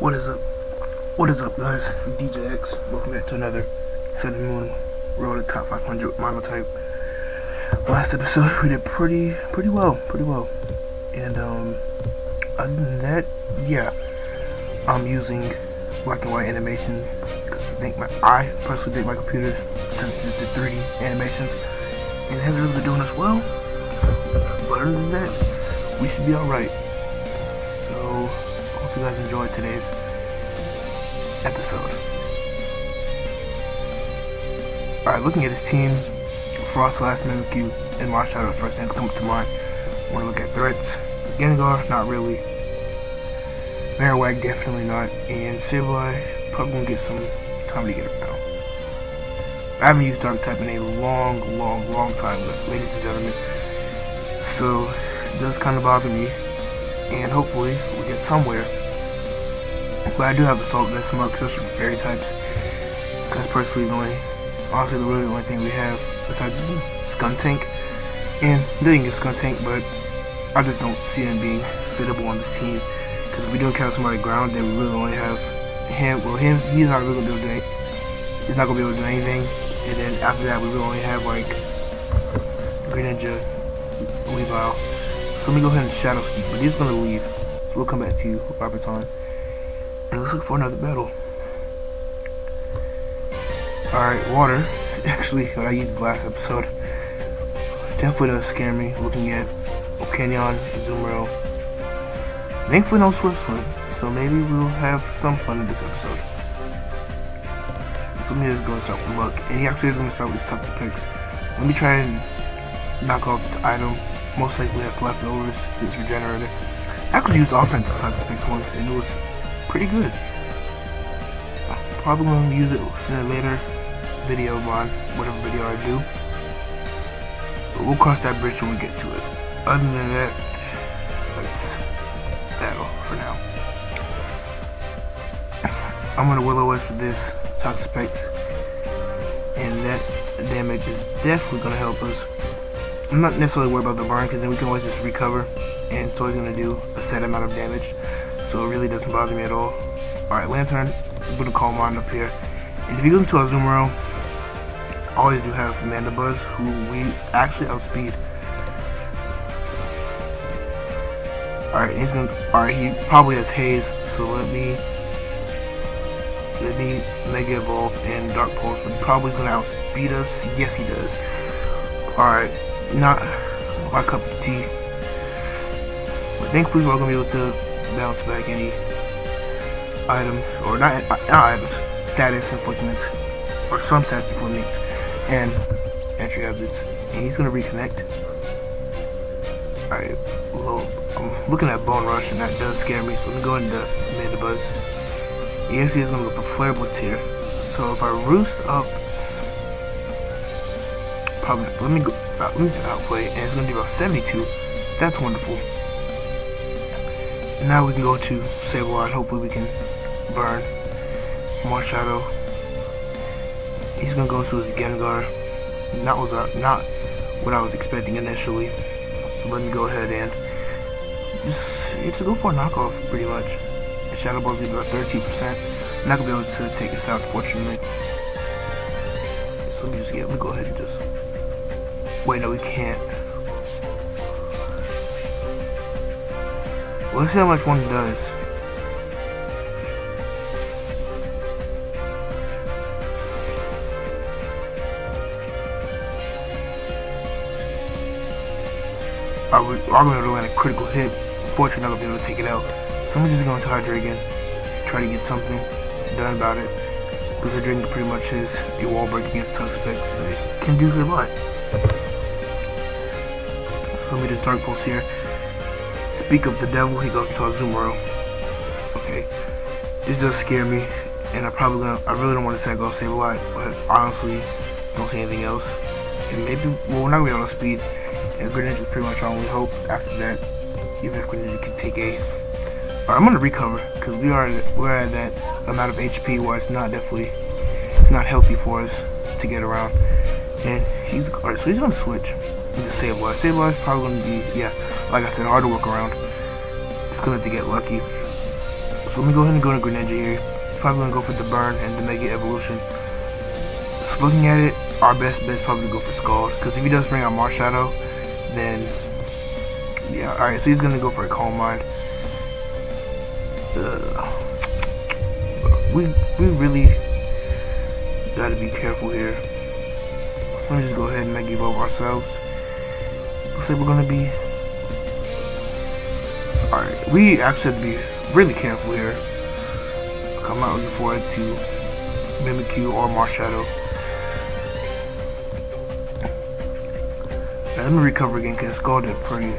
What is up? What is up, guys? DJX. Welcome back to another Monotype Road top 500 Monotype. Last episode we did pretty well. And other than that, yeah, I'm using black and white animations because I personally think my computer's sensitive to 3D animations, and it hasn't really been doing us well. But other than that, we should be alright. So hope you guys enjoyed today's episode. Alright, looking at his team, Frost, Last Mimikyu, and Marshadow first things come to mind. Want to look at threats. Gengar, not really. Marowak, definitely not. And Sableye, probably gonna get some time to get around. I haven't used Dark type in a long time, ladies and gentlemen. So it does kind of bother me, and hopefully we'll get somewhere. But I do have Assault Vest Mug, especially for fairy types. Because personally, honestly, the only thing we have besides Skuntank, and they can get Skuntank, but I just don't see him being fittable on this team. Because if we don't count somebody ground, then we really only have him. Well, he's not really gonna be able to do he's not gonna be able to do anything. And then after that, we really only have like Greninja, Weavile. So let me go ahead and Shadow Sneak, but he's gonna leave. So we'll come back to you, Barbaton. And let's look for another battle. Alright, water. Actually, what I used last episode. Definitely does scare me looking at Canyon and Azumarill. Thankfully no Swiftfoot, so maybe we'll have some fun in this episode. So let me just go and start with Muck. And he actually is going to start with his Toxic picks. Let me try and knock off the item. Most likely has leftovers if it's regenerated. I actually used offensive Toxic picks once and it was pretty good. Probably going to use it in a later video of mine, whatever video I do. But we'll cross that bridge when we get to it. Other than that, let's battle for now. I'm going to Will-O-Wisp with this Toxapex, and that damage is definitely going to help us. I'm not necessarily worried about the burn because then we can always just recover, and it's always going to do a set amount of damage, so it really doesn't bother me at all. Alright, Lantern, I'm going to call mine up here. And if you go into Azumarill, I always do have Mandibuzz, who we actually outspeed. Alright, he probably has Haze, so let me Mega Evolve and Dark Pulse, but he probably is gonna outspeed us. Yes, he does. Alright, not my cup of tea. But thankfully we're gonna be able to bounce back any items, or not items, status inflictments, or some status inflictments, and entry hazards. And he's gonna reconnect. Alright, I'm looking at Bone Rush, and that does scare me, so let me go into Mandibuzz. He actually is going to go for Flare Blitz here. So if I roost up, probably, let me outplay, and it's going to do about 72. That's wonderful. And now we can go to Sableye, and hopefully we can burn Marshadow. He's going to go into his Gengar. Not what I was expecting initially. So let me go ahead and just go for a knockoff, pretty much. And Shadow Ball's gonna be about 13%. I'm not gonna be able to take this out, unfortunately. So let me go ahead and just. Wait, no, we can't. Well, let's see how much one does. I'm going to land a critical hit. Unfortunately, I'm not going to be able to take it out. So I'm just going to Hydreigon, try to get something done about it. Because Hydreigon pretty much is a wall break against Toxapex, so it can do a lot. So let me just Dark Pulse here. Speak of the devil, he goes to Azumarill. Okay, this does scare me, and I really don't want to say I go Sableye, but honestly, don't see anything else. And maybe, well, we're not going to be able to speed. And Greninja is pretty much our only hope after that, even if Greninja can take a. Alright, I'm gonna recover because we're at that amount of HP where it's not healthy for us to get around. And alright, so he's gonna switch into Sableye. Sableye is probably gonna be, yeah, like I said, hard to work around. Just gonna have to get lucky. So let me go ahead and go to Greninja here. He's probably going to go for the burn and the Mega Evolution. So looking at it, our best bet is probably to go for Scald. Because if he does bring out Marshadow, then yeah, alright, so he's going to go for a Calm Mind. We really got to be careful here. So let me just go ahead and Mega Evolve ourselves. Looks like we're going to be... Alright, we actually have to be really careful here. I'm not looking forward to Mimikyu or Marshadow. Now, let me recover again because Scald did a pretty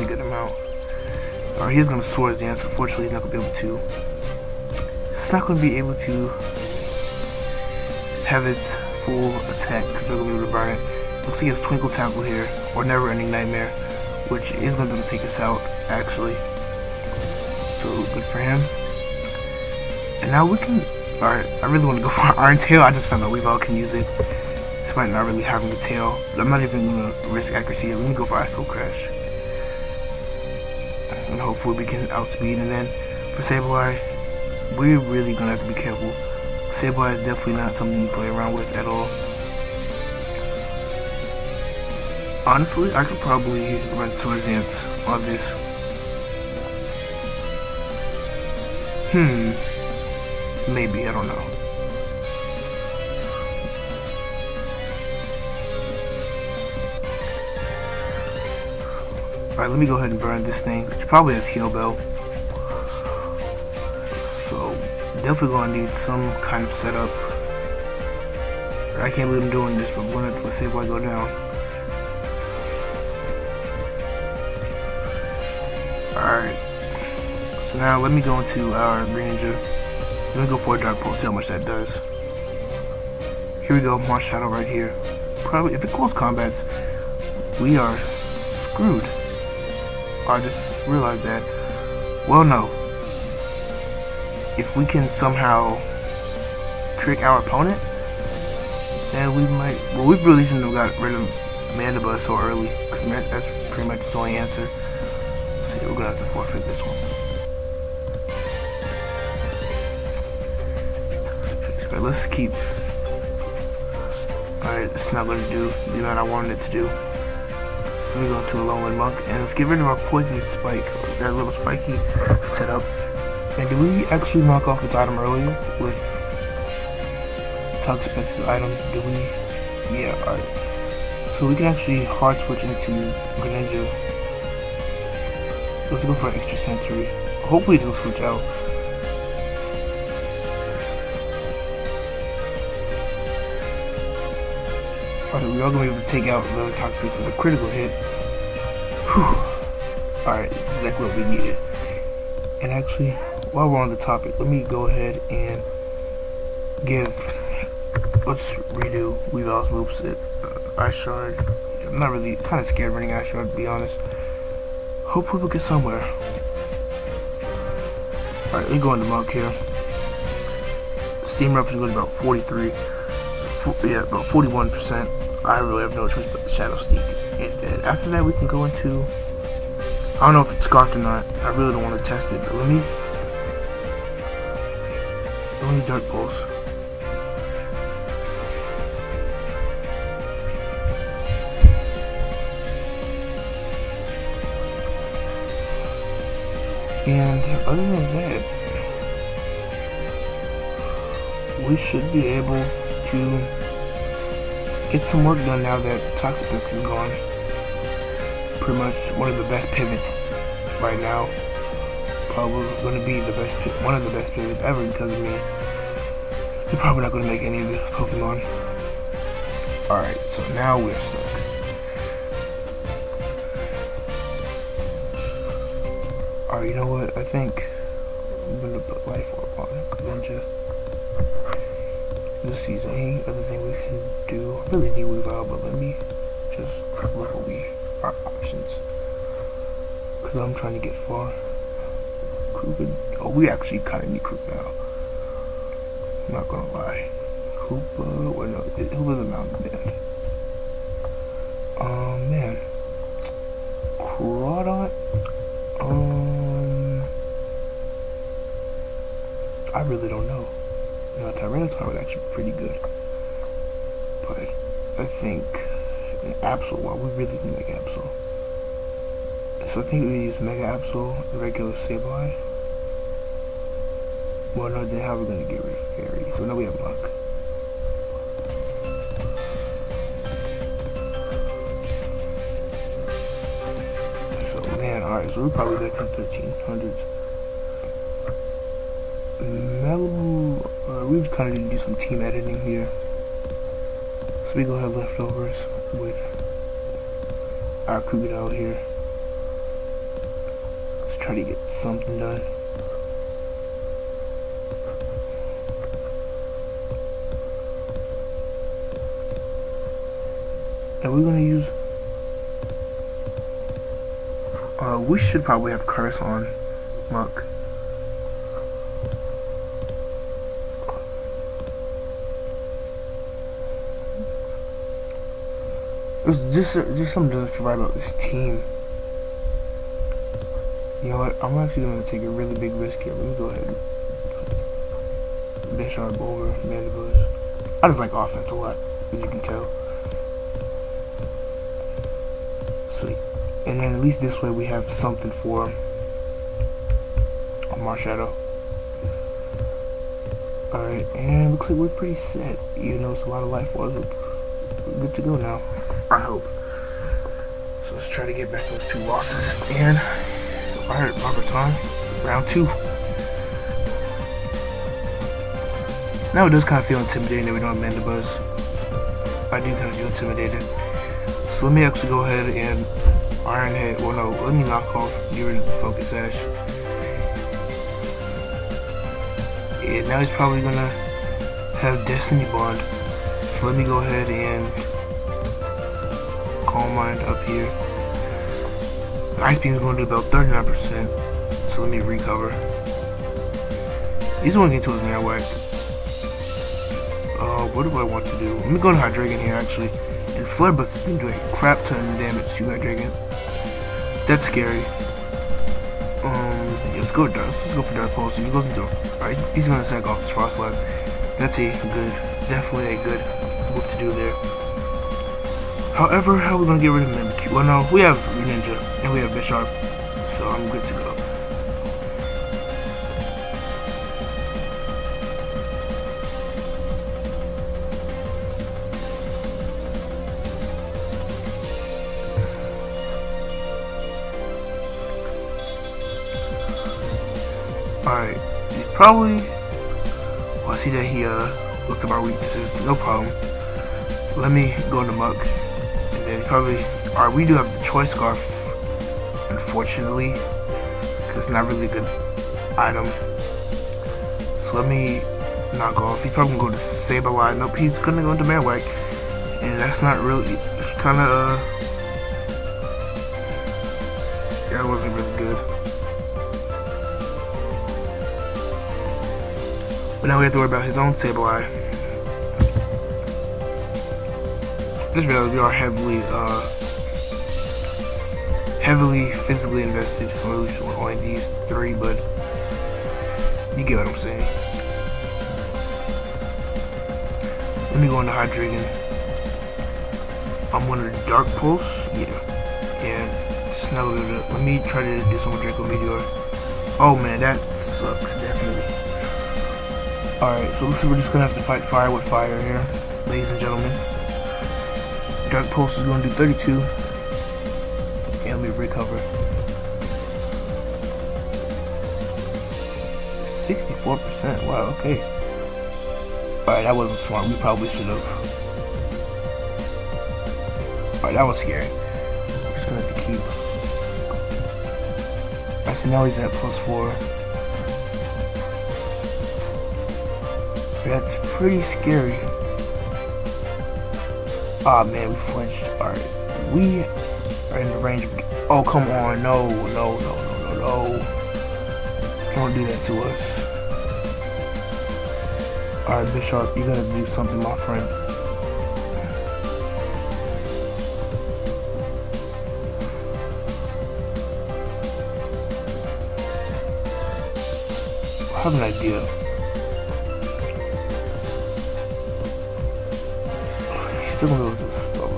good amount. Alright, he's gonna Swords Dance. Unfortunately, he's not gonna be able to. It's not gonna be able to have its full attack because we're gonna be able to burn it. Looks like he has Twinkle Tackle here or Never Ending Nightmare, which is gonna be able to take us out actually. So good for him. And now we can. Alright, I really want to go for Iron Tail. I just found out Weavile can use it, despite not really having a tail. But I'm not even gonna risk accuracy here. Let me go for Ice Cold Crash. And hopefully we can outspeed. And then for Sableye, we're really gonna have to be careful. Sableye is definitely not something to play around with at all. Honestly, I could probably run Swords Dance on this. Maybe, I don't know. Alright, let me go ahead and burn this thing, which probably has Heal Bell. So, definitely gonna need some kind of setup. I can't believe I'm doing this, but we're gonna see if I go down. Alright. So now let me go into our Greninja. Let me go for a Dark Pulse, see how much that does. Here we go, Marshadow right here. Probably, if it close combats, we are screwed. I just realized that. Well, no. If we can somehow trick our opponent, then we might. Well, we really shouldn't have got rid of Mandibuss so early, because that's pretty much the only answer. Let's see, we're gonna have to forfeit this one. But let's keep. Alright, it's not gonna do what I wanted it to do. So we go to a Lone Wind Monk, and let's get rid of our Poison Spike, that little spiky setup. And did we actually knock off its item earlier with Toxapex's item? Did we? Yeah, alright. So we can actually hard switch into Greninja. Let's go for an extra sensory. Hopefully it'll switch out. Alright, we are going to be able to take out the Toxapex with a critical hit. Whew. Alright, exactly what we needed. And actually, while we're on the topic, let me go ahead and let's redo Weavile's moveset. Ice Shard. I'm not really, kind of scared running Ice Shard, to be honest. Hopefully we'll get somewhere. Alright, let me go into Monk here. Steam Eruption goes about 43. Yeah, about 41%. I really have no choice but Shadow Sneak. And then after that, we can go into. I don't know if it's Scarfed or not. I really don't want to test it, but let me Dark Pulse. And other than that, we should be able to get some work done now that Toxapex is gone. Pretty much one of the best pivots right now. Probably going to be one of the best pivots ever because of me. They're probably not going to make any of the Pokemon. Alright, so now we're stuck. Alright, you know what? I think I'm going to put Life Orb on Greninja. This season, any other thing we can do? I really need Weavile, but let me just look at our options. Because I'm trying to get far. Kruger. Oh, we actually kind of need Kruger now. I'm not gonna lie. Hoopa. Well, no, Hoopa's a mountain band. Man. Crawdont. I really don't know. You know, Tyranitar was actually pretty good. But I think an Absol, well, we really need Mega Absol. So I think we use Mega Absol, regular Sableye. Well, no, then how are we going to get rid of Fairy? So now we have Luck. So, man, alright, so we're probably back in 1300s. Malibu, we kind of need to do some team editing here. So we go ahead leftovers with our Krookodile here. Let's try to get something done. And we're gonna use. We should probably have Curse on Muck. Just something doesn't feel right about this team. You know what? I'm actually gonna take a really big risk here. Let me go ahead and put Bisharp over Mandibuzz. I just like offense a lot, as you can tell. Sweet. And then at least this way we have something for Marshadow. Alright, and looks like we're pretty set. You know, it's a lot of life was. We're good to go now. I hope. So let's try to get back those 2 losses. And alright, Barber time. Round 2. Now it does kind of feel intimidating that we don't have Mandibuzz. I do kind of feel intimidated. So let me actually go ahead and Iron Head. Well, no, let me knock off, get rid of the Focus Sash. And now he's probably gonna have Destiny Bond. So let me go ahead and Calm Mind up here. Ice Beam is going to do about 39%. So let me recover. He's going to get to his Marowak. What do I want to do? Let me go to Hydreigon here actually. And Flare Blitz is doing a crap ton of damage to Hydreigon. That's scary. Yeah, let's go for Dark Pulse. He goes into. Alright, he's gonna sack off his Frostlass. That's definitely a good move to do there. However, how are we gonna get rid of Mimikyu? Well, no, we have Ninja and we have Bisharp, so I'm good to go. Alright, he's probably. Well, I see that he looked up our weaknesses. No problem. Let me go into Muck. And then probably. Alright, we do have the Choice Scarf, unfortunately, because it's not really a good item. So let me knock off. He's probably gonna go to Sableye. Nope, he's gonna go into Marowak. And that's not really. Kinda. That wasn't really good. But now we have to worry about his own Sableye. Just realized we are heavily physically invested. Only these 3, but you get what I'm saying. Let me go into Hydreigon. I'm going to Dark Pulse. Yeah. And snuggle it up. Let me try to do some Draco Meteor. Oh man, that sucks, definitely. Alright, so looks like we're just gonna have to fight fire with fire here, ladies and gentlemen. Dark Pulse is gonna do 32. And let me recover. 64%, wow, okay. Alright, that wasn't smart, we probably should have. Alright, that was scary. I'm just gonna have to keep. Alright, so now he's at +4. That's pretty scary. Ah man, we flinched. Alright. We are in the range of. Oh, come on. No. Don't do that to us. Alright, Bisharp, you gotta do something, my friend. I have an idea. still gonna go with this slow.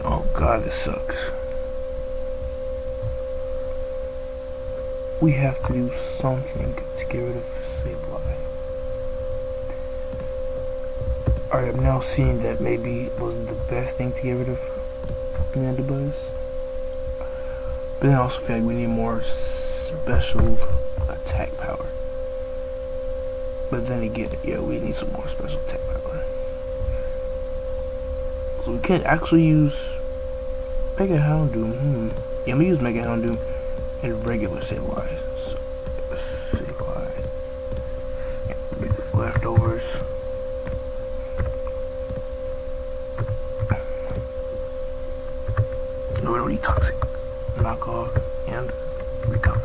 Oh god, this sucks. We have to do something to get rid of Sableye. Alright, I'm now seeing that maybe it wasn't the best thing to get rid of Mandibuzz. But then I also feel like we need more special attack power. But then again, yeah, we need some more special attack power. So we can actually use Mega Houndoom. Yeah, I'm gonna use Mega Houndoom and regular Sableye. So, Sableye. Leftovers. No, we don't need toxic. Knock off and recover.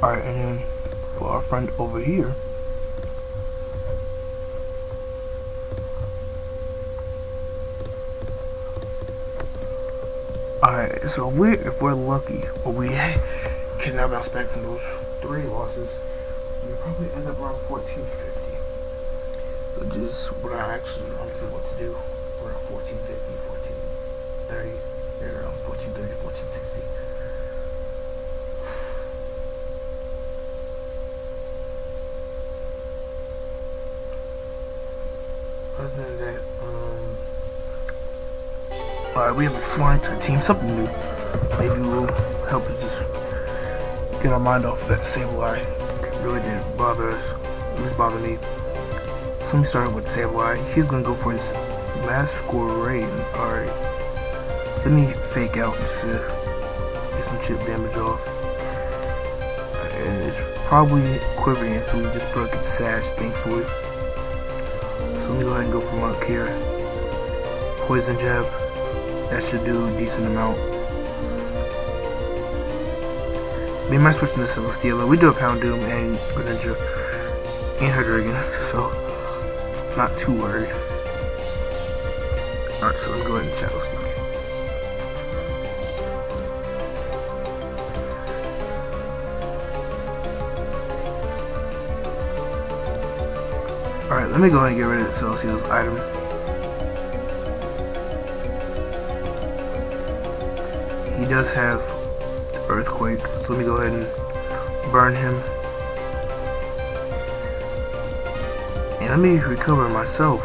Alright, and then for our friend over here, alright, so if we're lucky, or we can now bounce back from those 3 losses, we probably end up around 1450. Which is what I actually honestly want to do. Around 1450, 1430, around 1430, 1460. Other than that, alright, we have a flying type team, something new. Maybe we'll help us just get our mind off that Sableye. It really didn't bother us. At least bother me. So let me start with Sableye. He's gonna go for his Masquerade. Alright. Let me fake out just to get some chip damage off. And it's probably quivering until we just broke its sash, thankfully. So let me go ahead and go for Monk here. Poison Jab. That should do a decent amount. We might switch into Celesteela. We do have Houndoom and Greninja and Hydreigon, so not too worried. Alright, so let's go ahead and Shadow Sneak. Alright, let me go ahead and get rid of Celesteela's item. He does have Earthquake, so let me go ahead and burn him. And let me recover myself.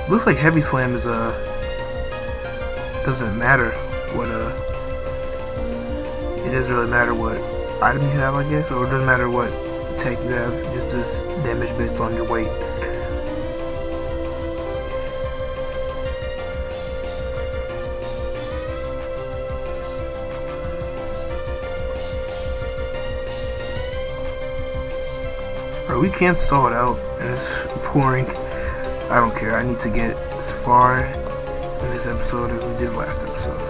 Looks like Heavy Slam is doesn't matter what it doesn't really matter what item you have, I guess, or it doesn't matter what attack you have, just this damage based on your weight. Or we can't stall it out, and it's pouring. I don't care. I need to get as far in this episode as we did last episode.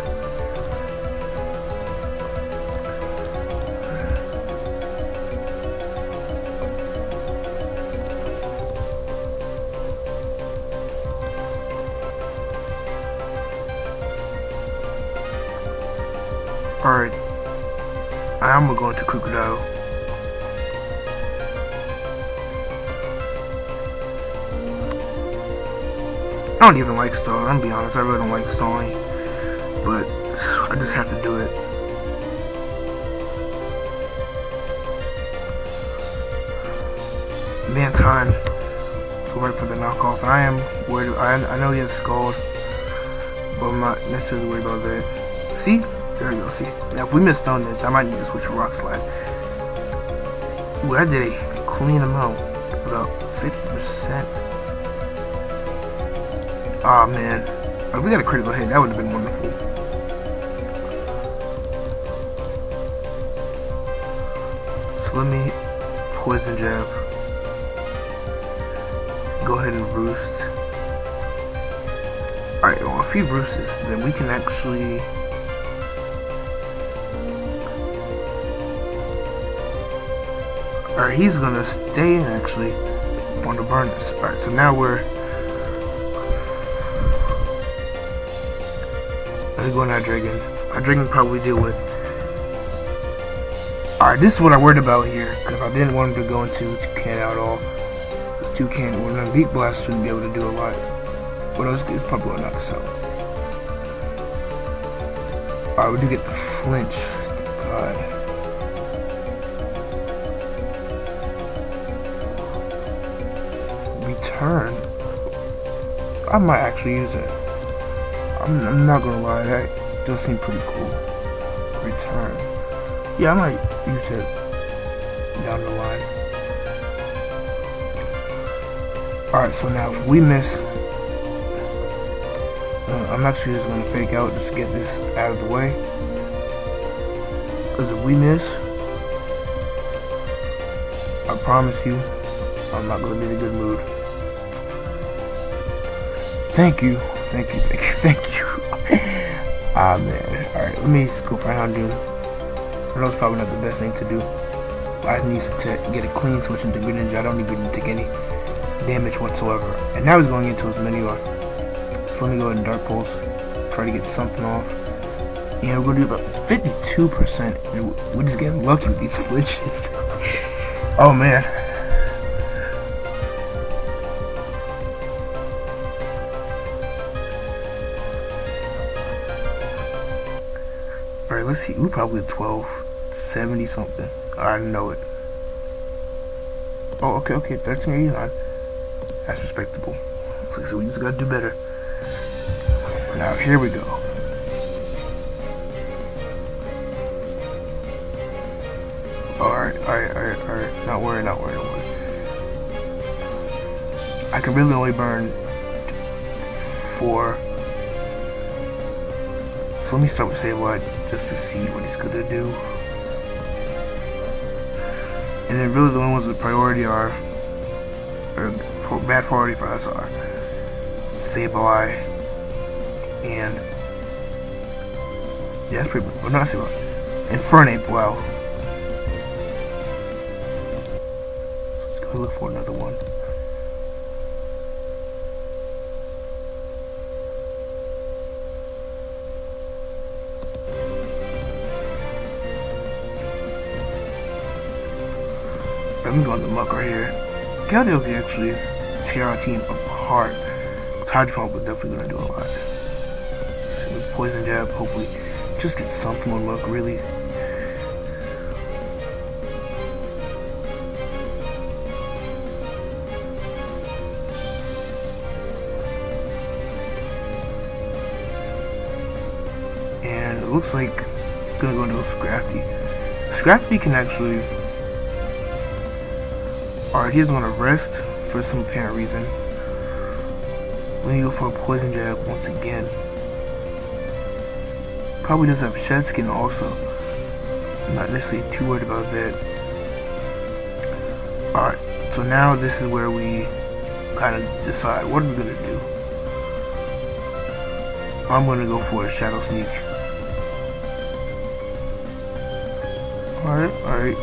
Alright, I'm gonna go into Crocodile. I don't even like stalling, I'm gonna be honest, I really don't like stalling, but I just have to do it. Man, time go right for the knockoff, and I am worried. I know he has Scald, but I'm not necessarily worried about that. See? There we go. See? Now if we miss Stone Edge, I might need to switch to Rock Slide. Ooh, I did a clean amount, about 50%. Aw, oh, man. If we got a critical hit, that would have been wonderful. So let me Poison Jab. Go ahead and Roost. Alright, well, if he Roosts, then we can actually... Alright, he's gonna stay in, actually. Want to burn us. Alright, so now we're... Let's go on our dragon. Our dragon probably deal with. Alright, this is what I worried about here, because I didn't want him to go into Toucan at all. Toucan, well, then Beak Blast shouldn't be able to do a lot. But it's probably going to knock us out. Alright, we do get the flinch. Thank God. Return. I might actually use it. I'm not gonna lie, that does seem pretty cool. Return. Yeah, I might use it down the line. Alright, so now if we miss, I'm actually just gonna fake out just to get this out of the way. Because if we miss, I promise you, I'm not gonna be in a good mood. Thank you. Ah, man. Alright, let me just go for Houndoom. I know it's probably not the best thing to do. I need to get a clean switch into Greninja. I don't need to take any damage whatsoever. And now he's going into his Minior. So let me go ahead and Dark Pulse. Try to get something off. And we're going to do about 52%. And we're just getting lucky with these flinches. Oh, man. Alright, let's see. We probably 1270 something. I know it. Oh, okay, 1389. That's respectable. So we just gotta do better. Now here we go. Alright. Not worry. I can really only burn 4. So let me start with Sableye just to see what he's gonna do. And then really the only ones with priority are, or bad priority for us are Sableye and, yeah, that's pretty, well, not Sableye, and Fernape. Wow. So let's go look for another one. I'm going to muck right here. Keldeo can actually tear our team apart. Hydro Pump is definitely going to do a lot. So with Poison Jab, hopefully just get something on muck, really. And it looks like it's going to go into a Scrafty. Scrafty can actually... Alright, he's gonna rest for some apparent reason. Let me go for a Poison Jab once again. Probably does have Shed Skin also. I'm not necessarily too worried about that. Alright, so now this is where we kind of decide what are we gonna do. I'm gonna go for a Shadow Sneak. Alright.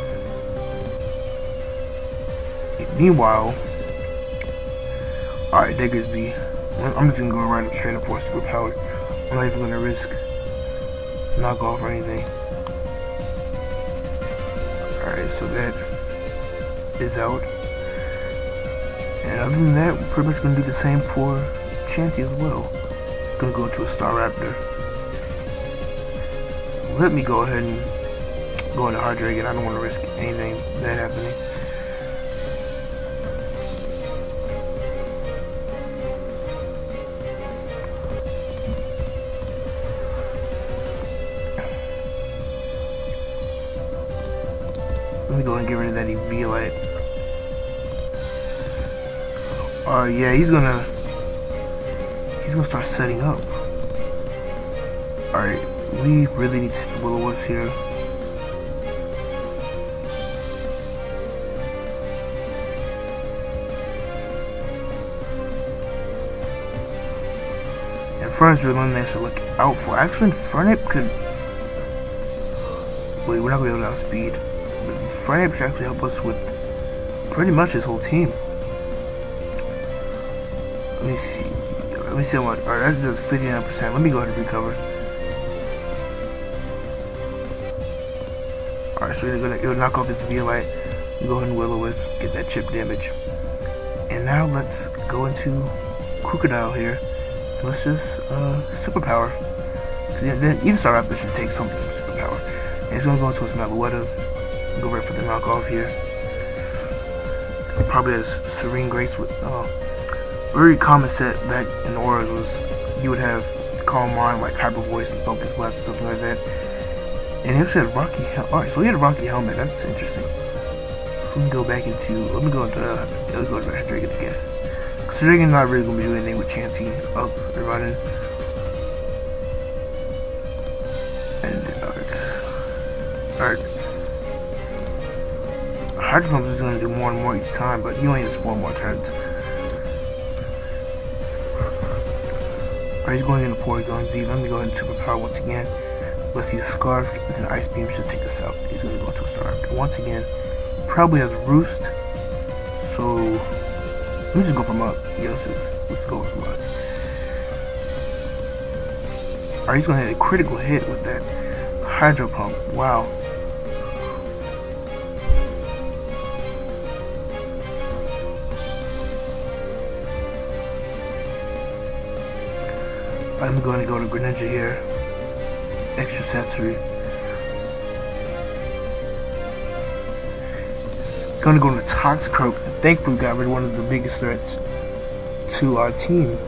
Meanwhile, alright, Diggersby. I'm just gonna go right up straight up for super power. I'm not even gonna risk knock off or anything. Alright, so that is out. And other than that, we're pretty much gonna do the same for Chansey as well. It's gonna go into a Staraptor. Let me go ahead and go into Hard Dragon. I don't want to risk anything that happening. Let me go and get rid of that EV light. Yeah, he's gonna start setting up. Alright, we really need to hit the Will-O-Wisp here. And Fern's really one that should look out for. Actually, Fernape could... Wait, we're not gonna be able to outspeed. But Fernape should actually help us with pretty much his whole team. Let me see how much. Alright, that does 59%. Let me go ahead and recover. Alright, so it'll knock off its V-Light. Go ahead and Will-O-Wisp, get that chip damage. And now let's go into Crocodile here. So let's just superpower. Because then even Staraptor should take something from superpower. And it's gonna go into its Meloetta. Go right for the knockoff here. Probably has Serene Grace with very common set back in the auras was you would have Calm Mind, like Hyper Voice and Focus Blast or something like that. And he actually had Rocky Helmet. Alright, so he had a Rocky Helmet. That's interesting. So let me go back into. Let me go into Dragon again. Because Dragon not really gonna be doing anything with Chansey up and running. And alright. Hydro Pump is gonna do more and more each time, but he only has 4 more turns. Alright, he's going into Porygon Z. Let me go ahead and superpower once again. Let's see Scarf, and then Ice Beam should take us out. He's gonna go into a Staraptor once again. Probably has Roost. So let me just go from up. Yes, let's go from up. Alright, he's gonna hit a critical hit with that Hydro Pump. Wow. I'm going to go to Greninja here. Extra sensory. It's going to go to Toxicroak. Thankfully, we got rid of one of the biggest threats to our team.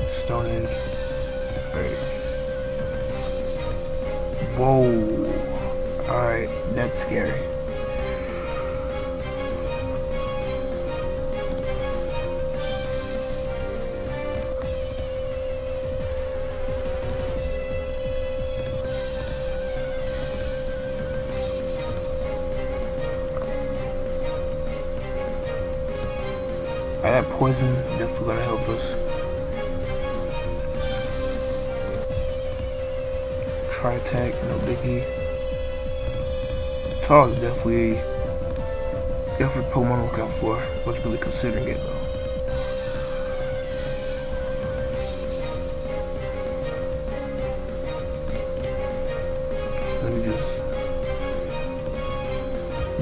Stone Edge. Alright. Whoa. Alright, that's scary. That poison definitely gonna help us. Try attack, no biggie. Tall is definitely Pokemon to look out for. Was really considering it though. Let me just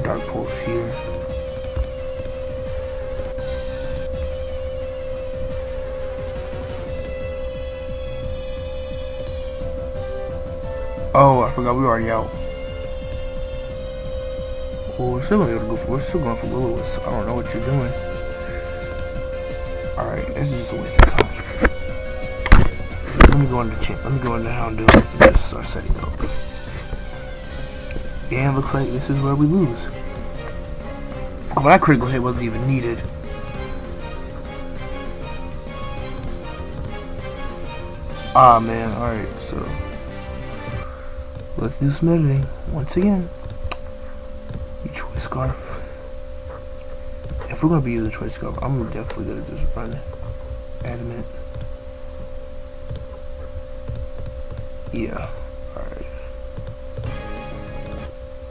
Dark Pulse here. Oh, I forgot we were already out. Well, we're still gonna go for. We're still going for Will-O-Wisp. I don't know what you're doing. All right, this is just a waste of time. Let me go into Houndoom and just start setting up. And looks like this is where we lose. Oh, that critical hit wasn't even needed. Ah man, all right, so. Let's do some editing once again. Choice Scarf. If we're gonna be using Choice Scarf, I'm definitely gonna just run Adamant. Yeah. Alright.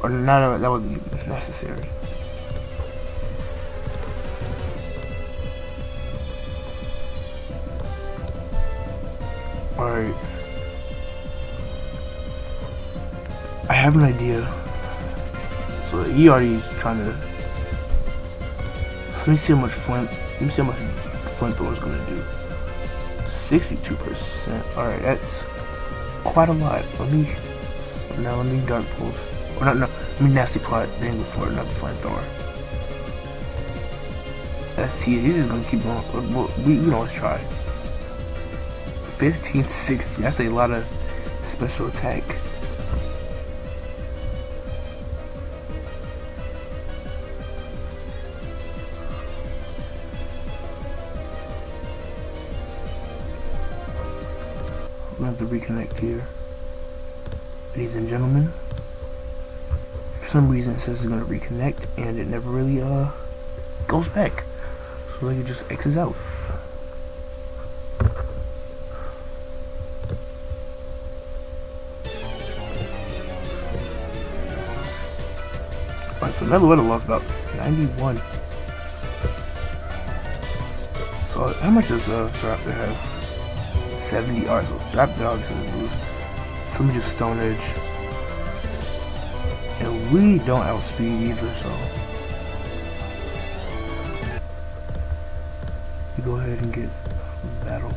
Or not that would be necessary. Alright. I have an idea. So he already is trying to. So let me see how much flamethrower is gonna do. 62%. Alright, that's quite a lot. Let me Dark Pulse. Or not, no, let me Nasty Plot, then go for another flamethrower. Let's see, he's just gonna keep going. We can always try. 1560, that's a lot of special attack. I'm gonna have to reconnect here. Ladies and gentlemen, for some reason it says it's gonna reconnect and it never really goes back. So like it just X's out. Alright, so Meloetta lost about 91. So But how much does Raptor have? 70. Alright, so Raptor obviously boost. So let me just Stone Edge. And we don't outspeed either, so we go ahead and get battle.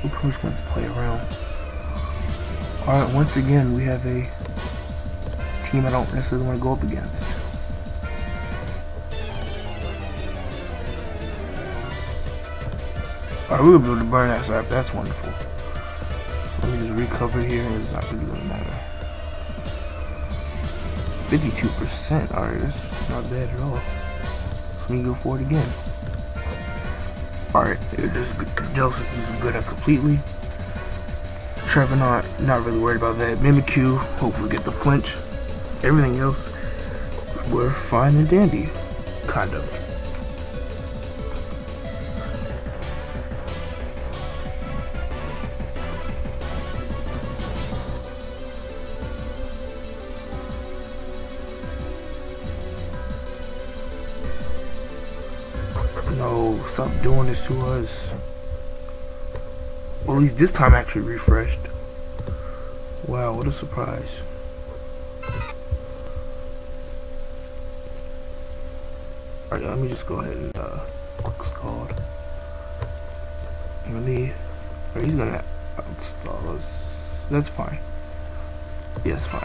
We're pretty much going to play around. Alright, once again, we have a team I don't necessarily want to go up against. Alright, we were able to burn that side. That's wonderful. So let me just recover here. It's not really going to matter. 52%. Alright, that's not bad at all. So let me go for it again. Alright, Joseph is good at completely. Trevor not really worried about that. Mimikyu, hopefully get the flinch. Everything else, we're fine and dandy. Kind of. No, stop doing this to us. Well, at least this time actually refreshed. Wow, what a surprise. Alright, let me just go ahead and quick Scald. Let me. He's gonna outstall us. That's fine. Yes, fine.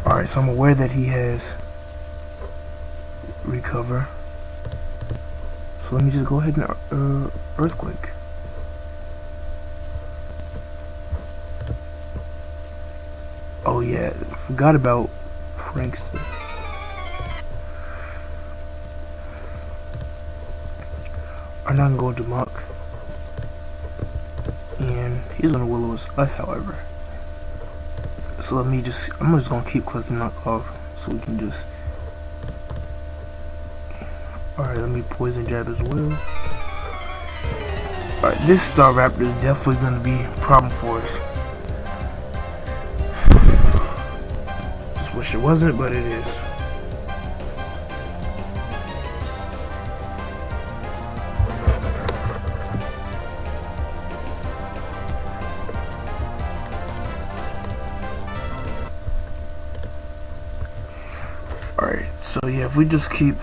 Alright, so I'm aware that he has recover. So let me just go ahead and Earthquake. Oh yeah, I forgot about Prankster. I'm not going to Muck. And he's gonna Willow us, however. So let me just, I'm just gonna keep clicking knock off so we can just. Alright, let me Poison Jab as well. Alright, this Star Raptor is definitely gonna be a problem for us. Just wish it wasn't, but it is. Alright, so yeah, if we just keep,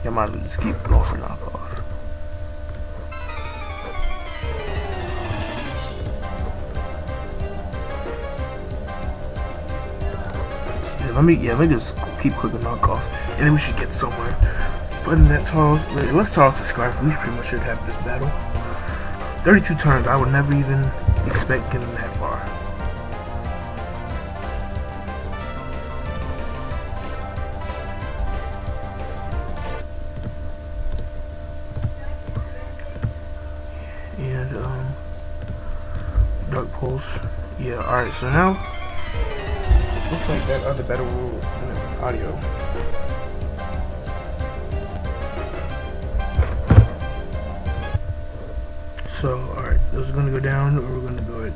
yeah, might as well just keep going for knockoff. So yeah, let me just keep clicking knockoff, and then we should get somewhere. But in that Taurus, let's talk to Scarf. We pretty much should have this battle. 32 turns. I would never even expect getting that far. And Dark Pulse. Yeah, alright, so now looks like that other battle rule audio. So alright, those are gonna go down, or we're gonna go ahead.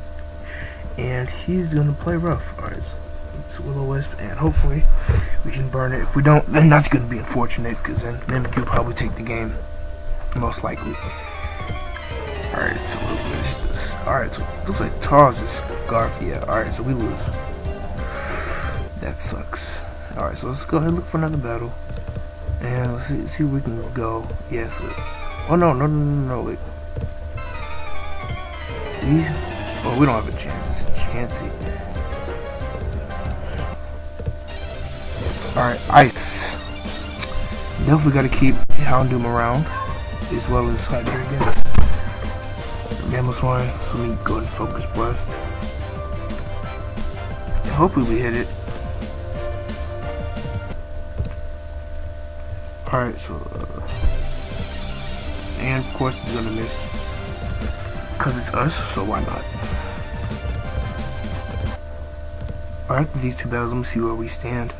And he's gonna play rough. Alright, so it's Will-O-Wisp, and hopefully we can burn it. If we don't, then that's gonna be unfortunate, because then Mimikyu will probably take the game. Most likely. Alright, so we're gonna hit this. Alright, so it looks like Taurus is Scarf. Yeah, alright, so we lose. That sucks. Alright, so let's go ahead and look for another battle. And let's see where we can go. Yes. Oh no, wait. We don't have a chance. It's chancy. Alright, Ice. Definitely gotta keep Houndoom around, as well as Hydreigon. Mamoswine, so let me go and Focus Blast. And hopefully we hit it. Alright, so and of course it's gonna miss. because it's us, so why not? Alright, after these two battles, let me see where we stand.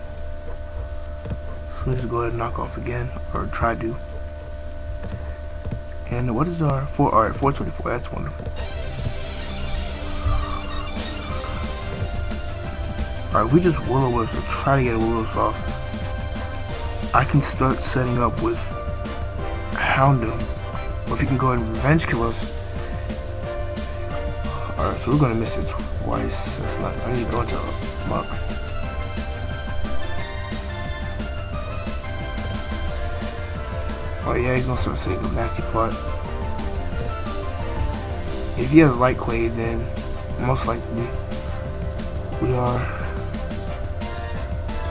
So let's just go ahead and knock off again, or try to. And what is our alright, 424, that's wonderful. Alright, we just Will-O-Wisp, so try to get a Will-O-Wisp off. I can start setting up with Houndoom, or if you can go ahead and revenge kill us. Alright, so we're gonna miss it twice. That's not, I need to go into Muck. Oh yeah, he's gonna start saying a nasty plot. If he has Light Clay, then most likely we are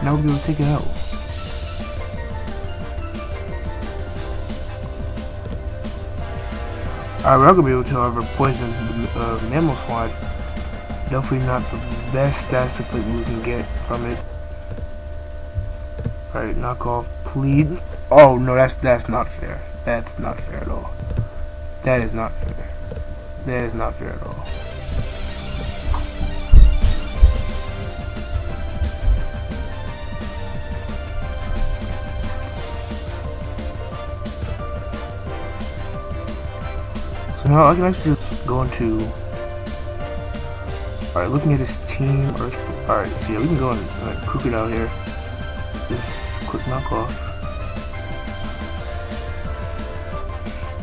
now we'll be able to take it out. Alright, we're not gonna be able to, however, poison the Mammal Squad. Definitely not the best stats that we can get from it. Alright, knock off, plead. Oh no, that's not fair. That's not fair at all. That is not fair. That is not fair at all. So now I can actually just go into. Alright, looking at his team. Alright, so yeah, we can go and cook it out here. Just quick knock off.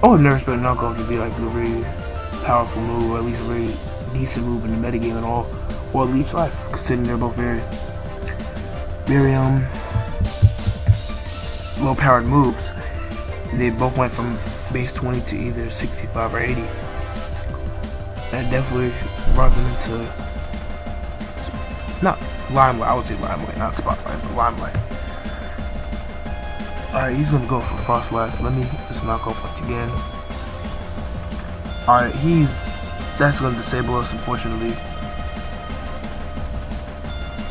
Oh, I've never expected knockoff to be like a very powerful move, or at least a very decent move in the metagame at all, or at least life, considering they're both very low-powered moves. They both went from base 20 to either 65 or 80. That definitely brought them into not limelight. I would say limelight, not spotlight, but limelight. Alright, he's gonna go for Frost Blast. Let me just knock off once again. Alright, that's gonna disable us, unfortunately.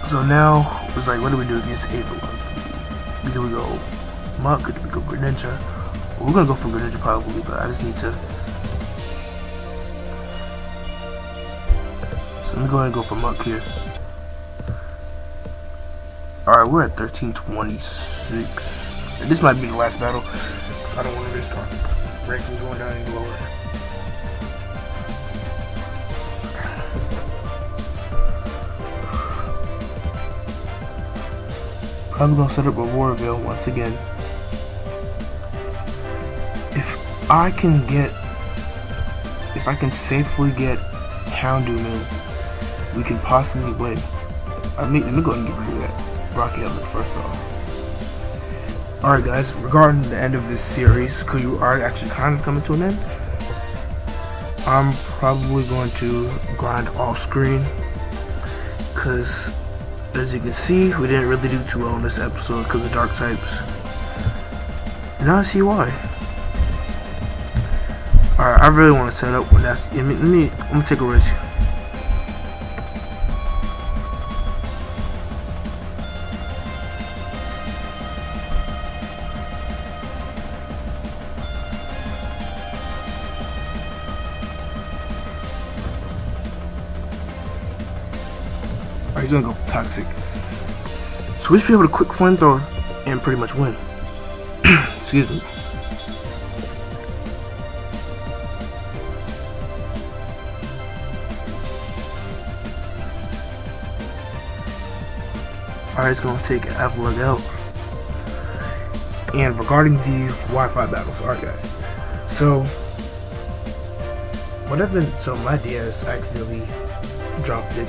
So now it's like, what do we do against Ava? Do we go Muck or do we go Greninja? Well, we're gonna go for Greninja probably, but I just need to. So let me go ahead and go for Muck here. Alright, we're at 1326. And this might be the last battle, because I don't want to risk our ranking going down any lower. Probably gonna set up a Warville once again. If I can safely get Houndoom in, we can possibly win. Let me go ahead and get rid of that Rocky Helmet first off. Alright guys, regarding the end of this series, because you are actually kind of coming to an end, I'm probably going to grind off screen, because as you can see, we didn't really do too well in this episode because of dark types. And now I see why. Alright, I really want to set up when that's, I'm gonna take a risk. He's gonna go Toxic. So we should be able to quick flamethrower and pretty much win. Excuse me. Alright, it's gonna take Avalug out. And regarding the Wi-Fi battles, alright guys. So so my DS accidentally dropped it.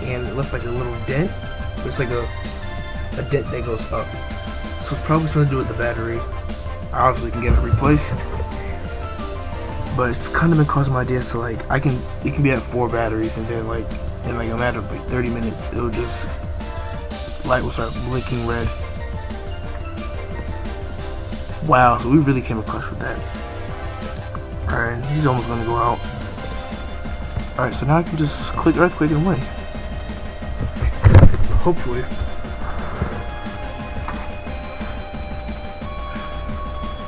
And it left like a little dent. It's like a dent that goes up. So it's probably something to do with the battery. I obviously can get it replaced. But it's kind of been causing my DS to like, it can be at 4 batteries and then like, in like a matter of like 30 minutes, it'll just, light will start blinking red. Wow, so we really came across with that. Alright, he's almost gonna go out. Alright, so now I can just click Earthquake and win. Hopefully.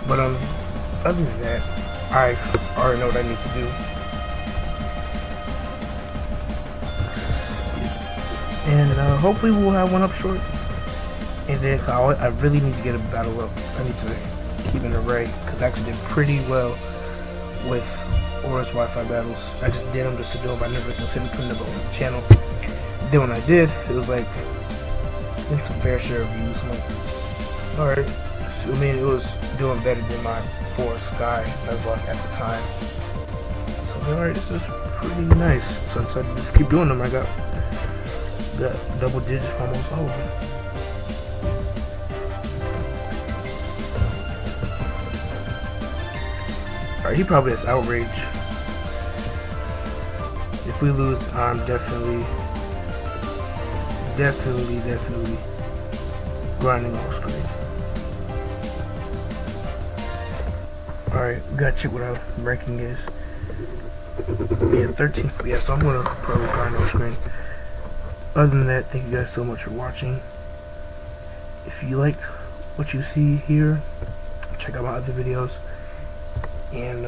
But other than that, I already know what I need to do. and hopefully we'll have one up short. And then I really need to get a battle up. I need to keep an array because I actually did pretty well with Aura's Wi-Fi battles. I just did them just to do them. I never considered putting them on the channel. Then when I did, it was like it's a fair share of views. I'm like, alright. I mean, it was doing better than my Forest Sky Nuzlocke at the time. So alright, this is pretty nice. So I decided to just keep doing them. I got double digits for almost all of them. Alright, he probably has outrage. If we lose, I'm definitely grinding off screen. Alright, we gotta check what our ranking is. Yeah, 13th. Yeah, so I'm gonna probably grind off screen. Other than that, thank you guys so much for watching. If you liked what you see here, check out my other videos. And